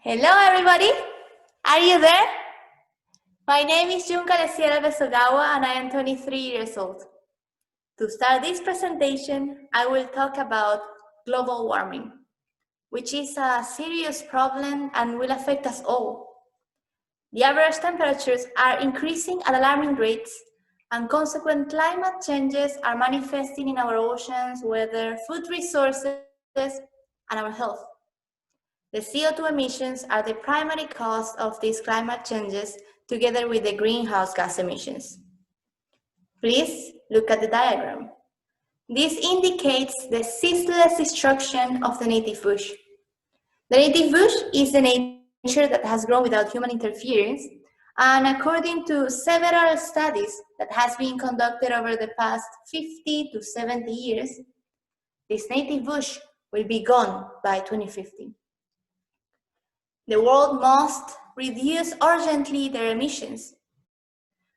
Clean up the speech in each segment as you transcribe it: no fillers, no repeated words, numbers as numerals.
Hello everybody, are you there? My name is Junka Alves Ogawa and I am 23 years old. To start this presentation, I will talk about global warming, which is a serious problem and will affect us all. The average temperatures are increasing at alarming rates, and consequent climate changes are manifesting in our oceans, weather, food resources, and our health. The CO2 emissions are the primary cause of these climate changes, together with the greenhouse gas emissions. Please look at the diagram. This indicates the ceaseless destruction of the native bush. The native bush is the nature that has grown without human interference, and according to several studies that has been conducted over the past 50 to 70 years, this native bush will be gone by 2050. The world must reduce urgently their emissions.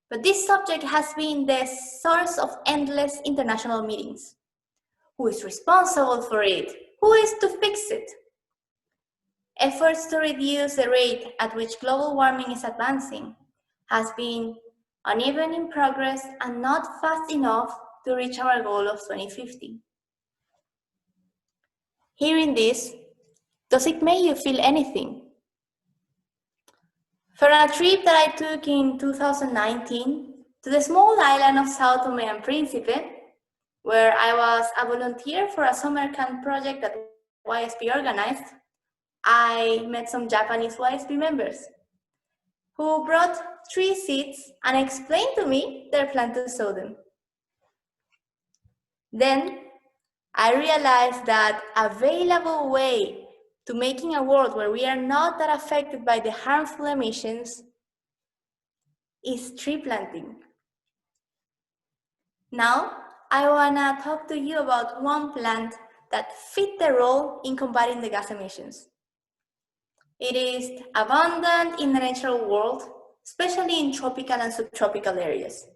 But this subject has been the source of endless international meetings. Who is responsible for it? Who is to fix it? Efforts to reduce the rate at which global warming is advancing has been uneven in progress and not fast enough to reach our goal of 2050. Hearing this, does it make you feel anything? For a trip that I took in 2019 to the small island of Sao Tome and Principe, where I was a volunteer for a summer camp project that YSP organized, I met some Japanese YSP members who brought 3 seeds and explained to me their plan to sow them. Then I realized that a available way to making a world where we are not that affected by the harmful emissions is tree planting. Now, I wanna talk to you about one plant that fit the role in combating the gas emissions. It is abundant in the natural world, especially in tropical and subtropical areas.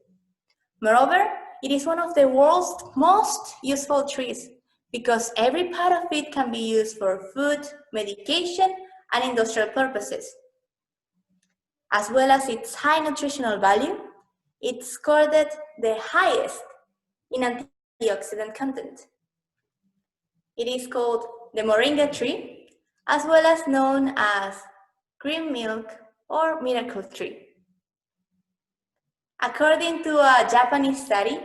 Moreover, it is one of the world's most useful trees because every part of it can be used for food, medication, and industrial purposes. As well as its high nutritional value, it scored the highest in antioxidant content. It is called the moringa tree, as well as known as green milk or miracle tree. According to a Japanese study,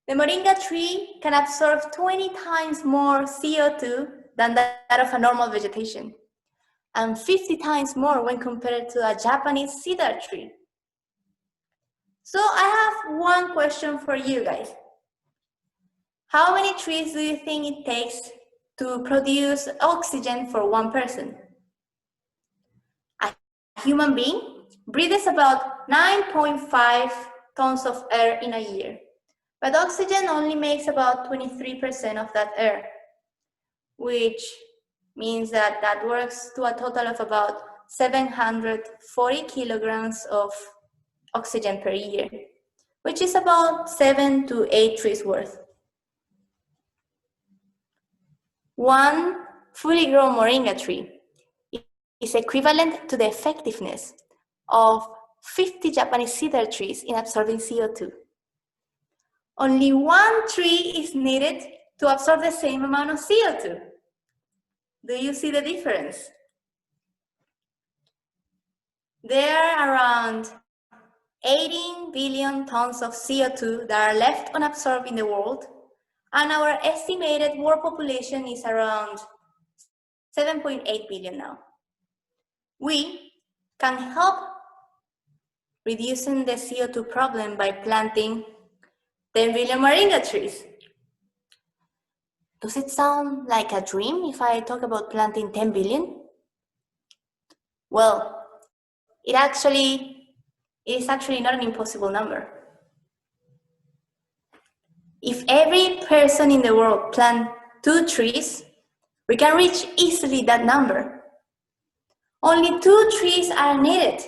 the moringa tree can absorb 20 times more CO2 than that of a normal vegetation, and 50 times more when compared to a Japanese cedar tree. So I have one question for you guys. How many trees do you think it takes to produce oxygen for one person? A human being breathes about 9.5 tons of air in a year. But oxygen only makes about 23% of that air, which means that that works to a total of about 740 kilograms of oxygen per year, which is about 7 to 8 trees worth. One fully grown moringa tree is equivalent to the effectiveness of 50 Japanese cedar trees in absorbing CO2. Only one tree is needed to absorb the same amount of CO2. Do you see the difference? There are around 18 billion tons of CO2 that are left unabsorbed in the world, and our estimated world population is around 7.8 billion now. We can help reducing the CO2 problem by planting 10 billion moringa trees. Does it sound like a dream if I talk about planting 10 billion? Well, it is actually not an impossible number. If every person in the world plant 2 trees, we can reach easily that number. Only 2 trees are needed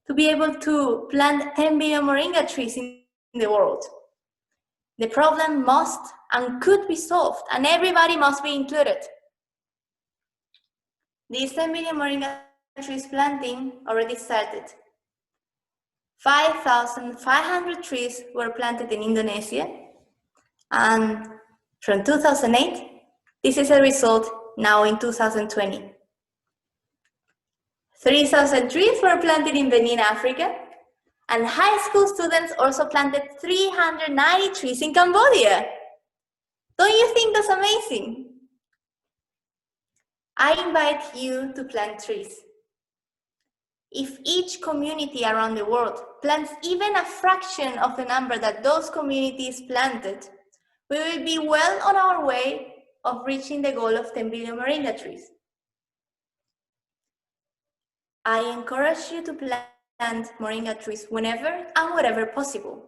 to be able to plant 10 billion moringa trees in the world. The problem must and could be solved, and everybody must be included. These 10 billion moringa trees planting already started. 5,500 trees were planted in Indonesia, and from 2008, this is a result now in 2020. 3,000 trees were planted in Benin, Africa, and high school students also planted 390 trees in Cambodia. Don't you think that's amazing? I invite you to plant trees. If each community around the world plants even a fraction of the number that those communities planted, we will be well on our way of reaching the goal of 10 billion moringa trees. I encourage you to plant moringa trees whenever and wherever possible.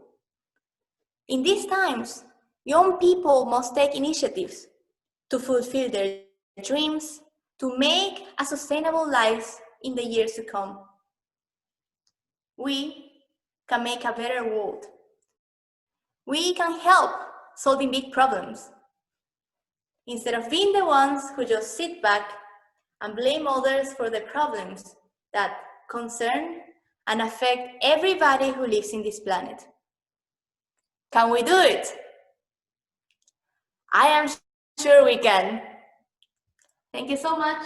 In these times, young people must take initiatives to fulfill their dreams, to make a sustainable life in the years to come. We can make a better world. We can help solving big problems, instead of being the ones who just sit back and blame others for the problems that concern and affect everybody who lives in this planet. Can we do it? I am sure we can. Thank you so much.